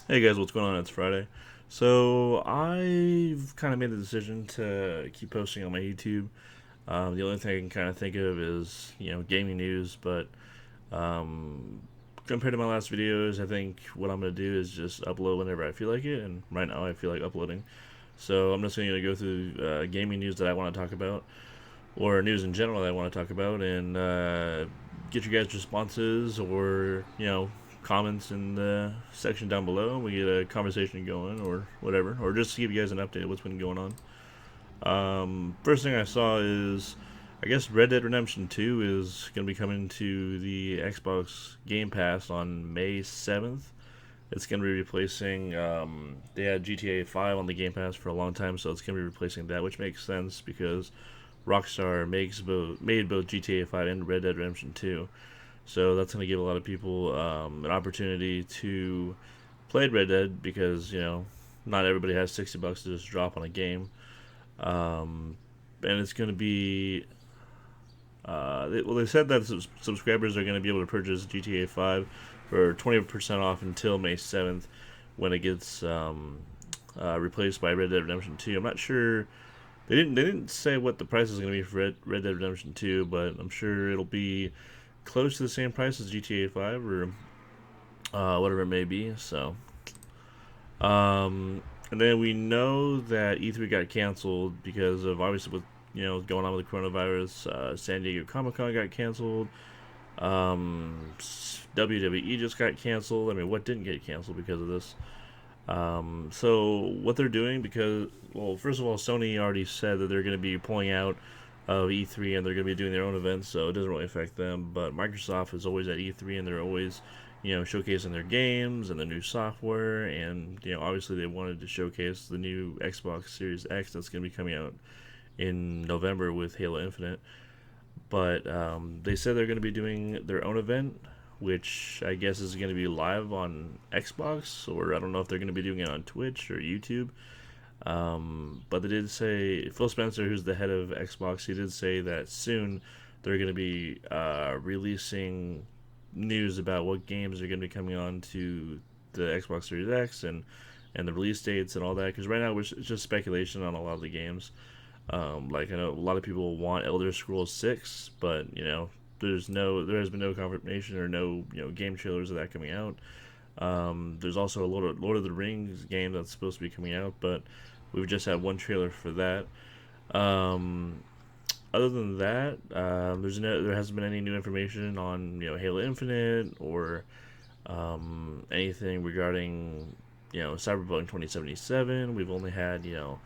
Hey guys, what's going on? It's Friday. So I've kind of made the decision to keep posting on my YouTube. The only thing I can kind of think of is, gaming news, but um, compared to my last videos, I think what I'm going to do is just upload whenever I feel like it, and right now I feel like uploading. So I'm just going to go through gaming news that I want to talk about, or news in general that I want to talk about, and get your guys' responses or comments in the section down below. We get a conversation going or whatever, or just to give you guys an update of what's been going on. First thing I saw is, I guess Red Dead Redemption 2 is going to be coming to the Xbox Game Pass on May 7th. It's going to be replacing. They had GTA 5 on the Game Pass for a long time, so it's going to be replacing that, which makes sense because Rockstar made both GTA 5 and Red Dead Redemption 2. So that's going to give a lot of people an opportunity to play Red Dead because not everybody has $60 to just drop on a game, um, and it's going to be. They said that subscribers are going to be able to purchase GTA 5 for 20% off until May 7th, when it gets replaced by Red Dead Redemption 2. I'm not sure. They didn't say what the price is going to be for Red Dead Redemption 2, but I'm sure it'll be close to the same price as GTA 5 or whatever it may be. So, and then we know that E3 got canceled because of obviously with going on with the coronavirus. San Diego Comic Con got canceled. WWE just got canceled. I mean, what didn't get canceled because of this? So what they're doing, because well, first of all, Sony already said that they're going to be pulling out of E3 and they're going to be doing their own events, so it doesn't really affect them. But Microsoft is always at E3 and they're always showcasing their games and the new software, and obviously they wanted to showcase the new Xbox Series X that's going to be coming out in November with Halo Infinite. But they said they're going to be doing their own event, which I guess is going to be live on Xbox, or I don't know if they're going to be doing it on Twitch or YouTube. But they did say, Phil Spencer, who's the head of Xbox, he did say that soon they're going to be releasing news about what games are going to be coming on to the Xbox Series X and the release dates and all that. Because right now it's just speculation on a lot of the games. Like I know a lot of people want Elder Scrolls 6, but there has been no confirmation or no game trailers of that coming out. There's also a Lord of the Rings game that's supposed to be coming out, but we've just had one trailer for that. Um, Other than that, there hasn't been any new information on Halo Infinite or anything regarding Cyberpunk 2077. We've only had a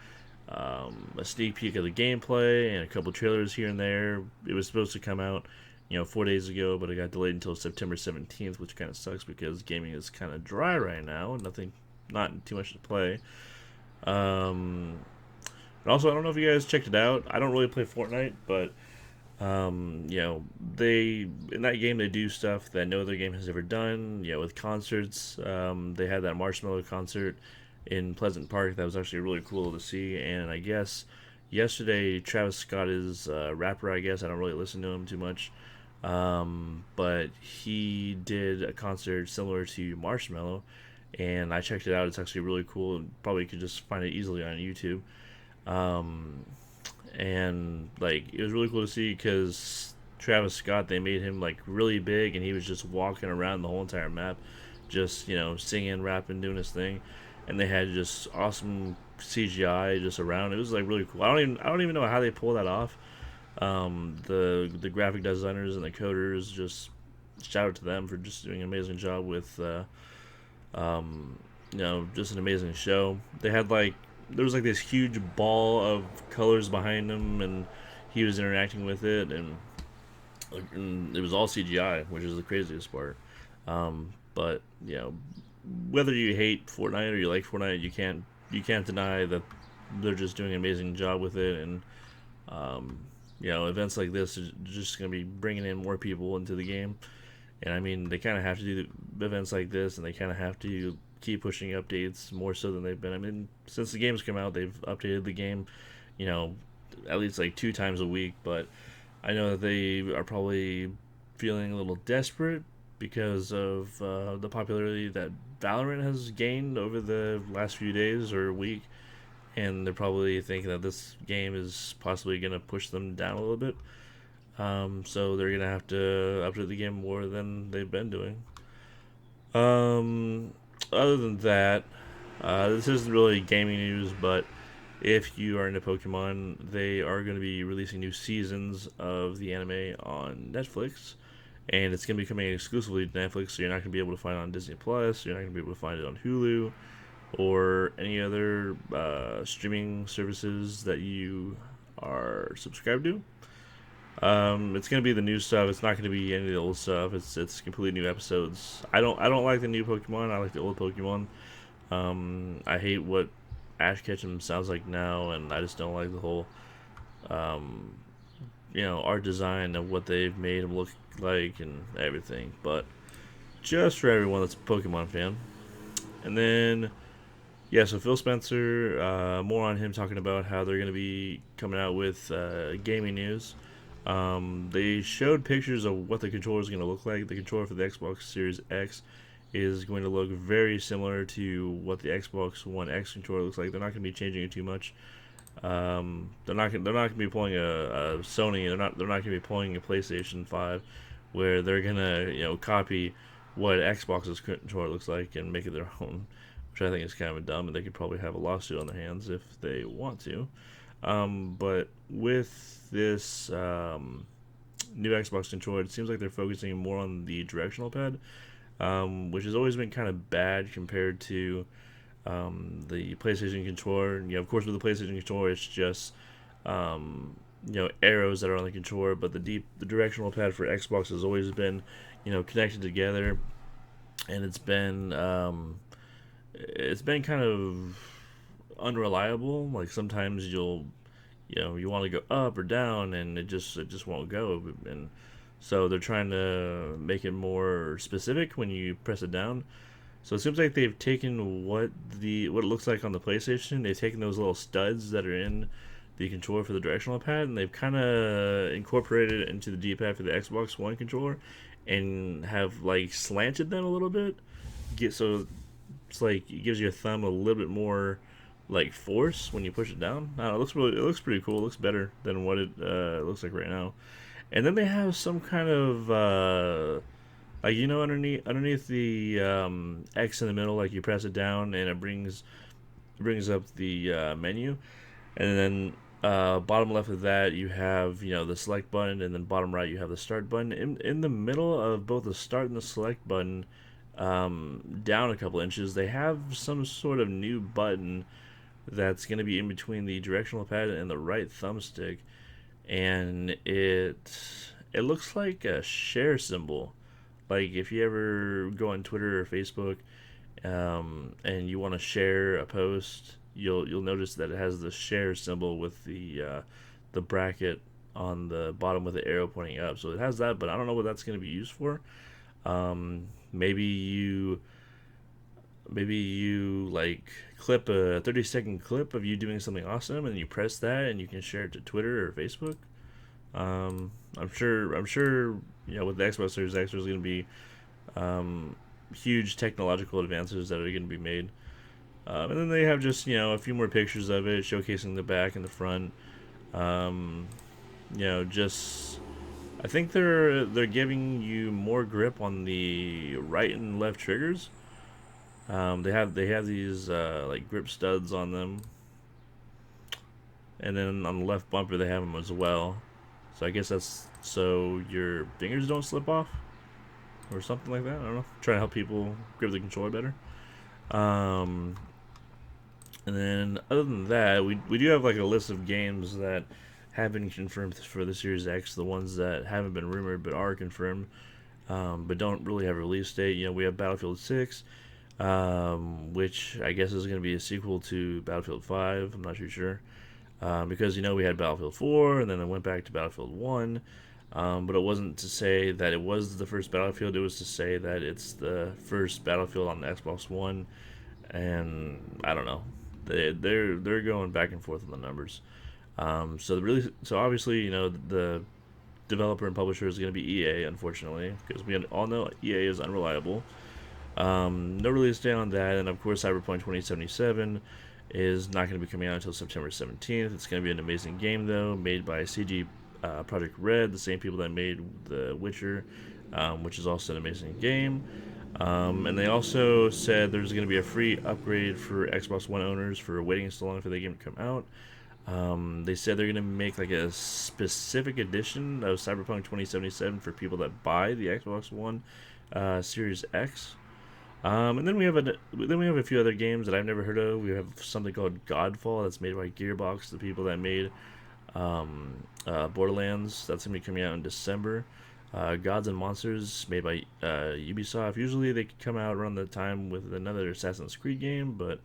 sneak peek of the gameplay and a couple trailers here and there. It was supposed to come out 4 days ago, but it got delayed until September 17th, which kind of sucks because gaming is kind of dry right now. Not too much to play. Um, and also, I don't know if you guys checked it out. I don't really play Fortnite, but they in that game they do stuff that no other game has ever done. With concerts, they had that Marshmallow concert in Pleasant Park that was actually really cool to see. And I guess yesterday Travis Scott is a rapper. I guess I don't really listen to him too much, but he did a concert similar to Marshmallow, and I checked it out. It's actually really cool, and probably could just find it easily on YouTube. Um, and like it was really cool to see because Travis Scott, they made him like really big, and he was just walking around the whole entire map, just singing, rapping, doing his thing, and they had just awesome CGI just around. It was like really cool. I don't even know how they pull that off. The graphic designers and the coders, just shout out to them for just doing an amazing job with um, just an amazing show. They had like there was like this huge ball of colors behind him, and he was interacting with it, and it was all CGI, which is the craziest part. But whether you hate Fortnite or you like Fortnite, you can't deny that they're just doing an amazing job with it, and um, events like this are just going to be bringing in more people into the game. And I mean, they kind of have to do events like this, and they kind of have to keep pushing updates more so than they've been. I mean, since the game's come out, they've updated the game, you know, at least like 2 times a week. But I know that they are probably feeling a little desperate because of the popularity that Valorant has gained over the last few days or week, and they're probably thinking that this game is possibly going to push them down a little bit. So they're going to have to update the game more than they've been doing. Um, Other than that, this isn't really gaming news, but if you are into Pokemon, they are going to be releasing new seasons of the anime on Netflix, and it's going to be coming exclusively to Netflix. So you're not going to be able to find it on Disney Plus. You're not going to be able to find it on Hulu or any other streaming services that you are subscribed to. It's gonna be the new stuff. It's not gonna be any of the old stuff. It's completely new episodes. I don't like the new Pokemon. I like the old Pokemon. I hate what Ash Ketchum sounds like now, and I just don't like the whole um, art design of what they've made him look like and everything. But just for everyone that's a Pokemon fan. And then yeah, so Phil Spencer, more on him talking about how they're going to be coming out with gaming news. They showed pictures of what the controller is going to look like. The controller for the Xbox Series X is going to look very similar to what the Xbox One X controller looks like. They're not going to be changing it too much. They're not going to be pulling a Sony. They're not going to be pulling a PlayStation 5, where they're going to copy what Xbox's controller looks like and make it their own, which I think is kind of dumb, and they could probably have a lawsuit on their hands if they want to. But with this new Xbox controller, it seems like they're focusing more on the directional pad, which has always been kind of bad compared to the PlayStation controller. Of course, with the PlayStation controller, it's just arrows that are on the controller, but the directional pad for Xbox has always been connected together, and it's been kind of unreliable. Like sometimes you want to go up or down, and it just won't go. And so they're trying to make it more specific when you press it down. So it seems like they've taken what it looks like on the PlayStation. They've taken those little studs that are in the controller for the directional pad, and they've kind of incorporated it into the D-pad for the Xbox One controller, and have like slanted them a little bit. So it's like it gives your thumb a little bit more like force when you push it down. I don't know, it looks pretty cool. It looks better than what it looks like right now. And then they have some kind of like underneath the X in the middle, like you press it down and it brings up the menu, and then bottom left of that you have the select button, and then bottom right you have the start button. In the middle of both the start and the select button, down a couple inches, they have some sort of new button that's going to be in between the directional pad and the right thumbstick, and it looks like a share symbol. Like if you ever go on Twitter or Facebook, and you want to share a post, you'll notice that it has the share symbol with the bracket on the bottom with the arrow pointing up. So it has that, but I don't know what that's going to be used for. Maybe you like clip a 30-second clip of you doing something awesome, and you press that, and you can share it to Twitter or Facebook. I'm sure with the Xbox Series X, there's going to be huge technological advances that are going to be made. And then they have just a few more pictures of it showcasing the back and the front. Just I think they're giving you more grip on the right and left triggers. They have these like grip studs on them, and then on the left bumper they have them as well. So I guess that's so your fingers don't slip off or something like that. I don't know. Trying to help people grip the controller better. Um, and then other than that, we do have like a list of games that have been confirmed for the Series X. The ones that haven't been rumored but are confirmed, but don't really have a release date. We have Battlefield 6, which I guess is going to be a sequel to Battlefield 5. I'm not too sure. Because we had Battlefield 4, and then it went back to Battlefield 1. But it wasn't to say that it was the first Battlefield. It was to say that it's the first Battlefield on the Xbox One. And I don't know. They're going back and forth on the numbers. So obviously the developer and publisher is going to be EA, unfortunately, because we all know EA is unreliable. No release date on that, and of course, Cyberpunk 2077 is not going to be coming out until September 17th. It's going to be an amazing game, though, made by CG Project Red, the same people that made The Witcher, which is also an amazing game. And they also said there's going to be a free upgrade for Xbox One owners for waiting so long for the game to come out. They said they're going to make like a specific edition of Cyberpunk 2077 for people that buy the Xbox One Series X. And then we have a few other games that I've never heard of. We have something called Godfall that's made by Gearbox, the people that made Borderlands. That's gonna be coming out in December. Gods and Monsters made by Ubisoft. Usually they come out around the time with another Assassin's Creed game, but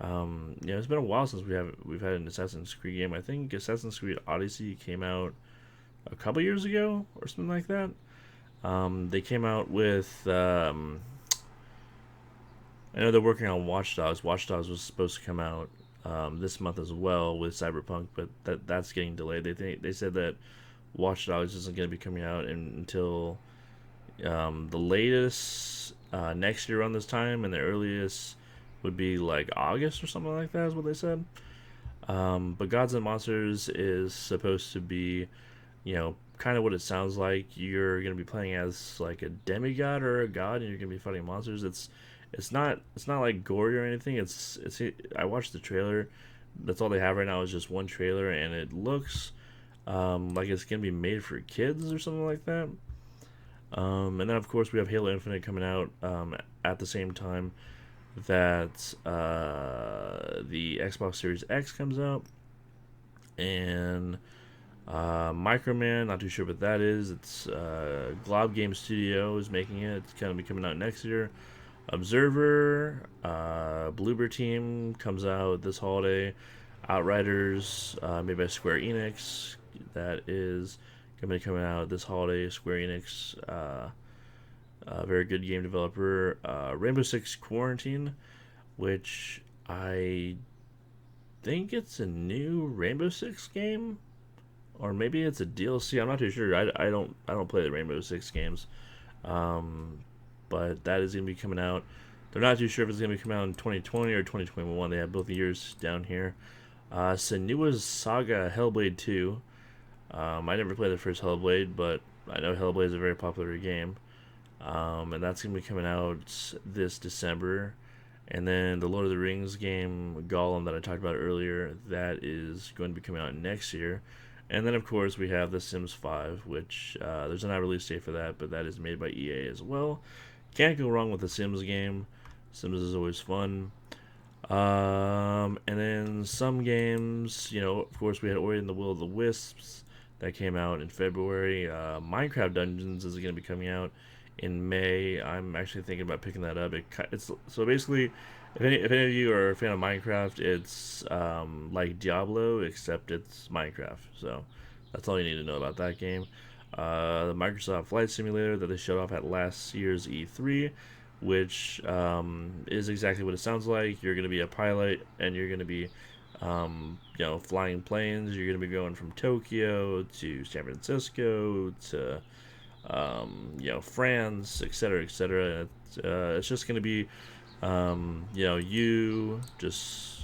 it's been a while since we've had an Assassin's Creed game. I think Assassin's Creed Odyssey came out a couple years ago or something like that. They came out with I know they're working on Watch Dogs. Watch Dogs was supposed to come out this month as well with Cyberpunk, but that's getting delayed. They said that Watch Dogs isn't going to be coming out until the latest next year around this time, and the earliest would be like August or something like that, is what they said. But Gods and Monsters is supposed to be, kind of what it sounds like. You're going to be playing as like a demigod or a god, and you're going to be fighting monsters. It's not like gory or anything. I watched the trailer. That's all they have right now is just one trailer, and it looks like it's gonna be made for kids or something like that. And then of course we have Halo Infinite coming out at the same time that the Xbox Series X comes out, and Microman, not too sure what that is. It's Glob Game Studio is making it. It's gonna be coming out next year. Observer, Bloober Team comes out this holiday. Outriders, made by Square Enix, that is going to be coming out this holiday. Square Enix, a very good game developer. Rainbow Six Quarantine, which I think it's a new Rainbow Six game, or maybe it's a DLC. I'm not too sure. I don't play the Rainbow Six games. But that is going to be coming out. They're not too sure if it's going to be coming out in 2020 or 2021. They have both years down here. Senua's Saga Hellblade 2. I never played the first Hellblade, but I know Hellblade is a very popular game. And that's going to be coming out this December. And then the Lord of the Rings game, Gollum, that I talked about earlier, that is going to be coming out next year. And then, of course, we have The Sims 5, which there's not a release date for that, but that is made by EA as well. Can't go wrong with the Sims game. Sims is always fun. And then some games, of course, we had Ori and the Will of the Wisps that came out in February. Minecraft Dungeons is going to be coming out in May. I'm actually thinking about picking that up. It's so basically, if any of you are a fan of Minecraft, it's like Diablo, except it's Minecraft. So that's all you need to know about that game. The Microsoft Flight Simulator that they showed off at last year's E3, which is exactly what it sounds like. You're going to be a pilot, and you're going to be, flying planes. You're going to be going from Tokyo to San Francisco to, France, etc., etc. It's just going to be, you just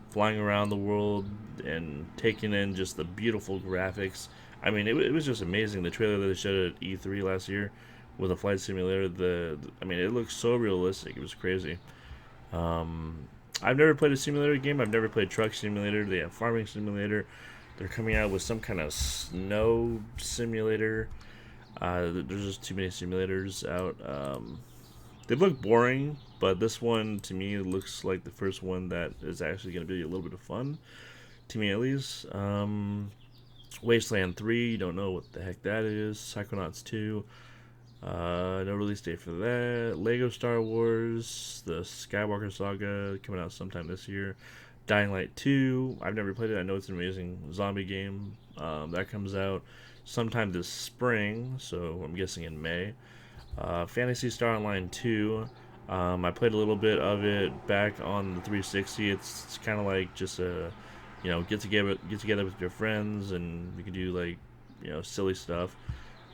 flying around the world and taking in just the beautiful graphics. I mean, it was just amazing. The trailer that they showed at E3 last year with a flight simulator, it looks so realistic. It was crazy. I've never played a simulator game. I've never played Truck Simulator. They have Farming Simulator. They're coming out with some kind of snow simulator. There's just too many simulators out. They look boring, but this one, to me, looks like the first one that is actually going to be a little bit of fun. To me, at least. Wasteland 3, you don't know what the heck that is. Psychonauts 2, no release date for that. Lego Star Wars, the Skywalker Saga, coming out sometime this year. Dying Light 2, I've never played it. I know it's an amazing zombie game. That comes out sometime this spring, so I'm guessing in May. Phantasy Star Online 2, I played a little bit of it back on the 360. It's kind of like just a get together with your friends, and you can do like silly stuff,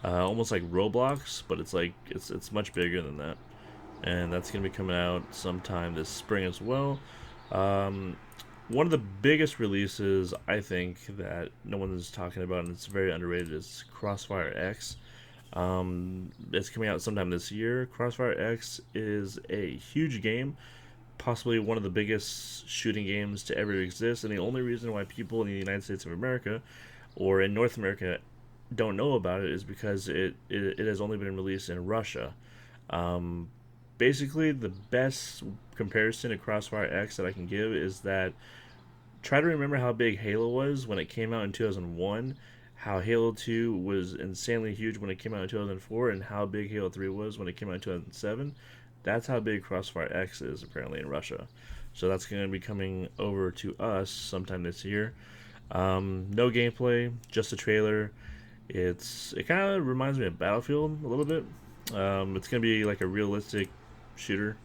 almost like Roblox, but it's like it's much bigger than that, and that's gonna be coming out sometime this spring as well. Um, One of the biggest releases I think that no one is talking about, and it's very underrated, is Crossfire X. It's coming out sometime this year. Crossfire X is a huge game, possibly one of the biggest shooting games to ever exist, and the only reason why people in the United States of America or in North America don't know about it is because it has only been released in Russia. Um, Basically, the best comparison to Crossfire X that I can give is that try to remember how big Halo was when it came out in 2001, how Halo 2 was insanely huge when it came out in 2004, and how big Halo 3 was when it came out in 2007. That's how big Crossfire X is apparently in Russia. So that's going to be coming over to us sometime this year. No gameplay, just a trailer. It kind of reminds me of Battlefield a little bit. It's going to be like a realistic shooter.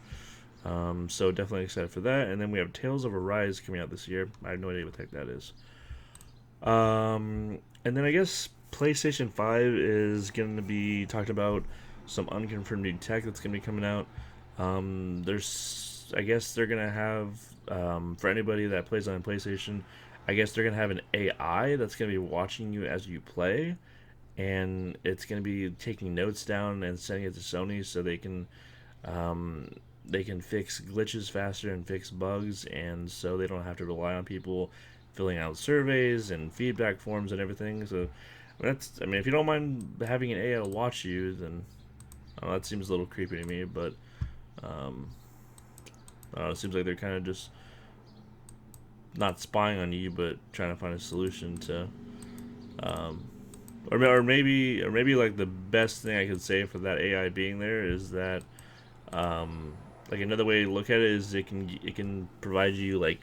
So definitely excited for that. And then we have Tales of Arise coming out this year. I have no idea what the heck that is. And then I guess PlayStation 5 is going to be talking about some unconfirmed new tech that's going to be coming out. I guess they're going to have, for anybody that plays on PlayStation, I guess they're going to have an AI that's going to be watching you as you play. And it's going to be taking notes down and sending it to Sony so they can fix glitches faster and fix bugs, and so they don't have to rely on people filling out surveys and feedback forms and everything. So I mean, if you don't mind having an AI watch you, then that seems a little creepy to me. But it seems like they're kind of just not spying on you, but trying to find a solution to, or maybe like the best thing I could say for that AI being there is that, like another way to look at it is it can provide you like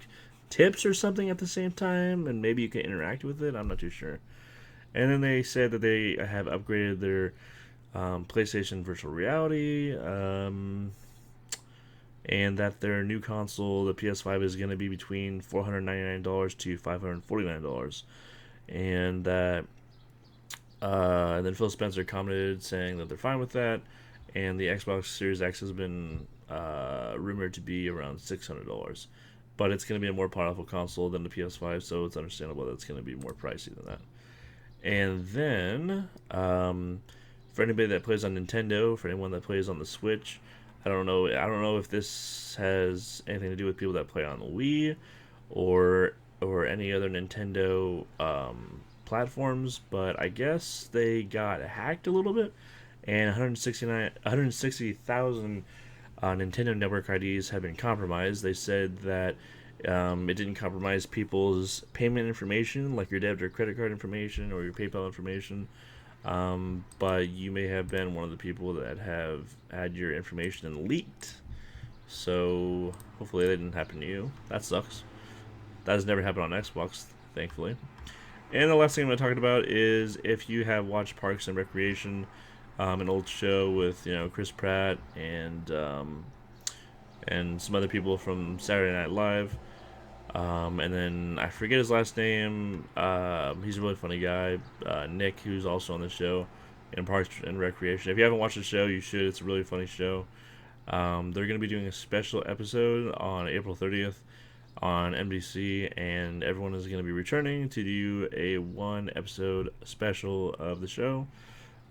tips or something at the same time, and maybe you can interact with it. I'm not too sure. And then they said that they have upgraded their PlayStation Virtual Reality, and that their new console, the PS5, is going to be between $499 to $549, and that. And then Phil Spencer commented saying that they're fine with that, and the Xbox Series X has been rumored to be around $600, but it's going to be a more powerful console than the PS5, so it's understandable that it's going to be more pricey than that. And then, for anybody that plays on Nintendo, for anyone that plays on the Switch, I don't know if this has anything to do with people that play on the Wii or any other Nintendo platforms, but I guess they got hacked a little bit, and 160,000 Nintendo Network IDs have been compromised. They said that it didn't compromise people's payment information, like your debit or credit card information or your PayPal information, but you may have been one of the people that have had your information leaked. So hopefully that didn't happen to you. That sucks. That has never happened on Xbox, thankfully. And the last thing I'm going to talk about is if you have watched Parks and Recreation, an old show with Chris Pratt and some other people from Saturday Night Live, and then I forget his last name. He's a really funny guy, Nick, who's also on the show in Parks and Recreation. If you haven't watched the show, you should. It's a really funny show. They're going to be doing a special episode on April 30th on NBC, and everyone is going to be returning to do a 1 episode special of the show.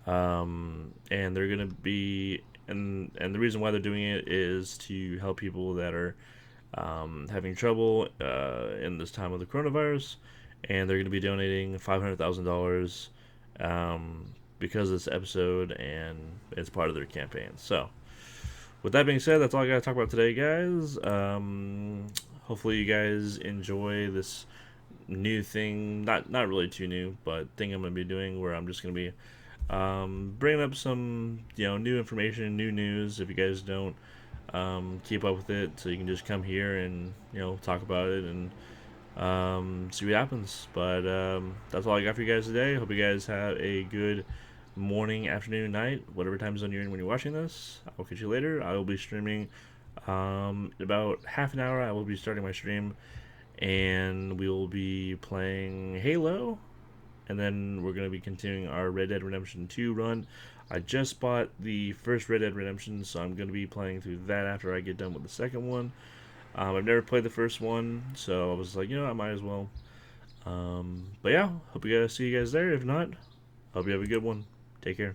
And they're going to be, and the reason why they're doing it is to help people that are having trouble in this time of the coronavirus, and they're going to be donating $500,000 because of this episode, and it's part of their campaign. So, with that being said, that's all I got to talk about today, guys. Hopefully you guys enjoy this new thing, not really too new, but thing I'm going to be doing where I'm just going to be bringing up some new information, new news. If you guys don't keep up with it, so you can just come here and talk about it and see what happens. But that's all I got for you guys today. Hope you guys have a good morning, afternoon, night, whatever time zone you're in when you're watching this. I'll catch you later. I will be streaming in about half an hour. I will be starting my stream, and we will be playing Halo and then we're going to be continuing our Red Dead Redemption 2 run. I just bought the first Red Dead Redemption, so I'm going to be playing through that after I get done with the second one. I've never played the first one, so I was like, I might as well. But yeah, hope you guys see you guys there. If not, hope you have a good one. Take care.